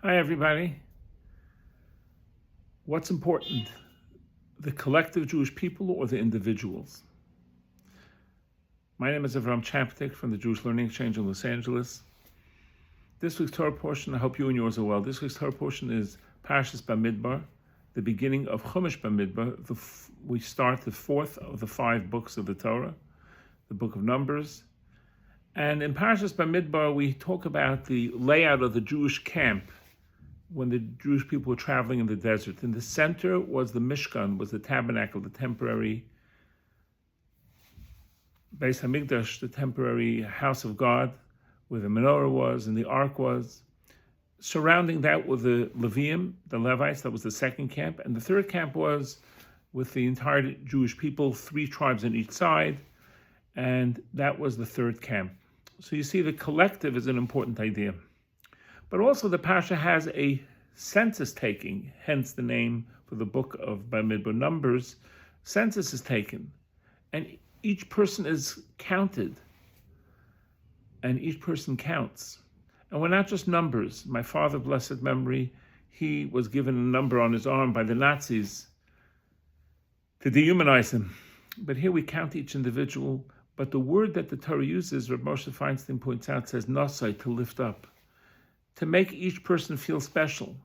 Hi, everybody. What's important, the collective Jewish people or the individuals? My name is Avrohom Czapnik from the Jewish Learning Exchange in Los Angeles. This week's Torah portion, I hope you and yours are well. This week's Torah portion is Parshat Bamidbar, the beginning of Chumash Bamidbar. We start the fourth of the 5 books of the Torah, the book of Numbers. And in Parshat Bamidbar, we talk about the layout of the Jewish camp when the Jewish people were traveling in the desert. In the center was the Mishkan, was the tabernacle, the temporary Beis Hamikdash, the temporary house of God, where the menorah was and the ark was. Surrounding that were the Leviim, the Levites, that was the second camp. And the third camp was with the entire Jewish people, 3 tribes on each side, and that was the third camp. So you see, the collective is an important idea. But also the Parsha has a census taking, hence the name for the book of Bamidbar, Numbers. Census is taken, and each person is counted, and each person counts. And we're not just numbers. My father, blessed memory, he was given a number on his arm by the Nazis to dehumanize him. But here we count each individual. But the word that the Torah uses, Rabbi Moshe Feinstein points out, says nasai, to lift up, to make each person feel special.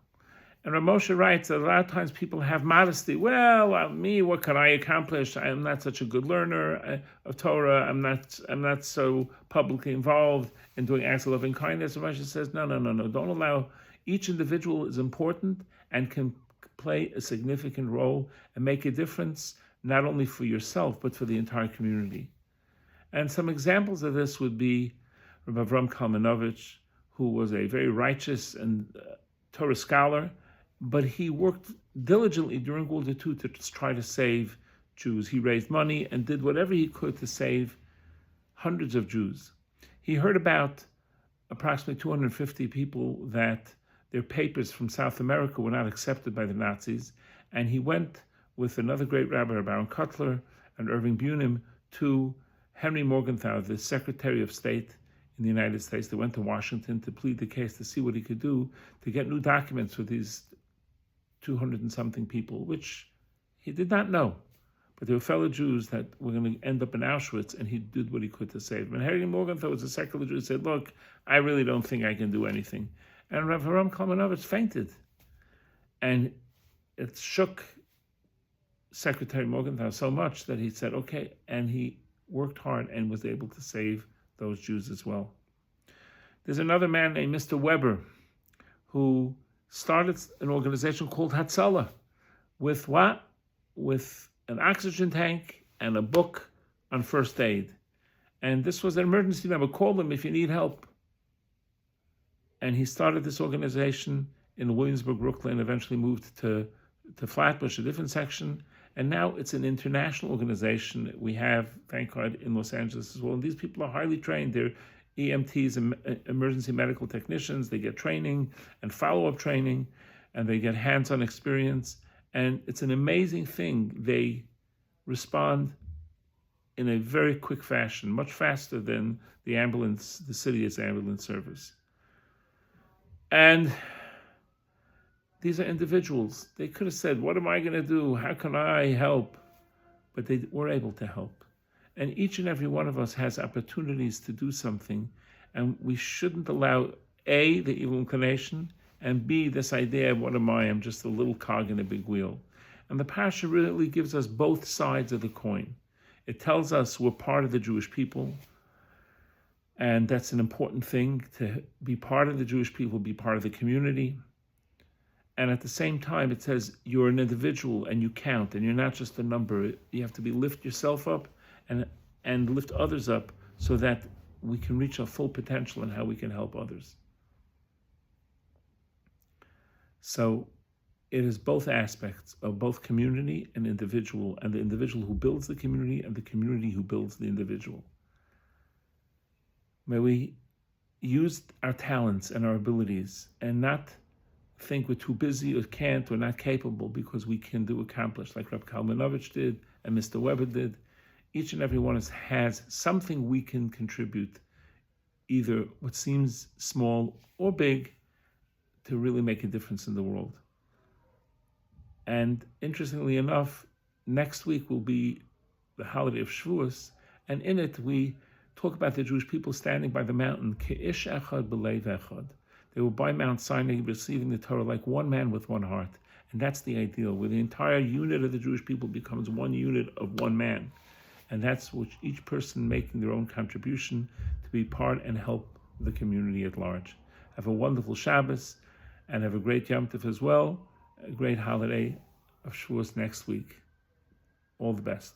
And Rabbi Moshe writes that a lot of times people have modesty. Well, me, what can I accomplish? I am not such a good learner of Torah. I'm not so publicly involved in doing acts of loving kindness. Rabbi Moshe says, no. Don't allow. Each individual is important and can play a significant role and make a difference, not only for yourself, but for the entire community. And some examples of this would be Rabbi Avrohom Kalmanovich, who was a very righteous and Torah scholar, but he worked diligently during World War II to try to save Jews. He raised money and did whatever he could to save hundreds of Jews. He heard about approximately 250 people that their papers from South America were not accepted by the Nazis, and he went with another great rabbi, Baron Kotler, and Irving Bunim, to Henry Morgenthau, the Secretary of State in the United States. They went to Washington to plead the case to see what he could do to get new documents for these 200 and something people, which he did not know. But they were fellow Jews that were going to end up in Auschwitz, and he did what he could to save them. And Henry Morgenthau was a secular Jew, said, look, I really don't think I can do anything. And Rav Avrohom Kalmanovich fainted. And it shook Secretary Morgenthau so much that he said, okay, and he worked hard and was able to save those Jews as well. There's another man named Mr. Weber who started an organization called Hatzalah with what? With an oxygen tank and a book on first aid. And this was an emergency number. Call him if you need help. And he started this organization in Williamsburg, Brooklyn, eventually moved to Flatbush, a different section. And now it's an international organization we have, thank God, in Los Angeles as well. And these people are highly trained. They're EMTs, emergency medical technicians. They get training and follow-up training, and they get hands-on experience. And it's an amazing thing. They respond in a very quick fashion, much faster than the city's ambulance service. And these are individuals. They could have said, what am I going to do? How can I help? But they were able to help. And each and every one of us has opportunities to do something. And we shouldn't allow, A, the evil inclination, and B, this idea of what am I? I'm just a little cog in a big wheel. And the Parsha really gives us both sides of the coin. It tells us we're part of the Jewish people. And that's an important thing, to be part of the Jewish people, be part of the community. And at the same time, it says you're an individual and you count, and you're not just a number. You have to lift yourself up and lift others up so that we can reach our full potential in how we can help others. So it is both aspects of both community and individual, and the individual who builds the community and the community who builds the individual. May we use our talents and our abilities and not think we're too busy or can't or not capable, because we can accomplish, like Rabbi Kalmanovich did and Mr. Weber did. Each and every one of us has something we can contribute, either what seems small or big, to really make a difference in the world. And interestingly enough, next week will be the holiday of Shavuos, and in it we talk about the Jewish people standing by the mountain, Ke'ish echad b'leiv echad. They were by Mount Sinai receiving the Torah like one man with one heart. And that's the ideal, where the entire unit of the Jewish people becomes one unit of one man. And that's which each person making their own contribution to be part and help the community at large. Have a wonderful Shabbos, and have a great Yom Tov as well, a great holiday of Shavuos next week. All the best.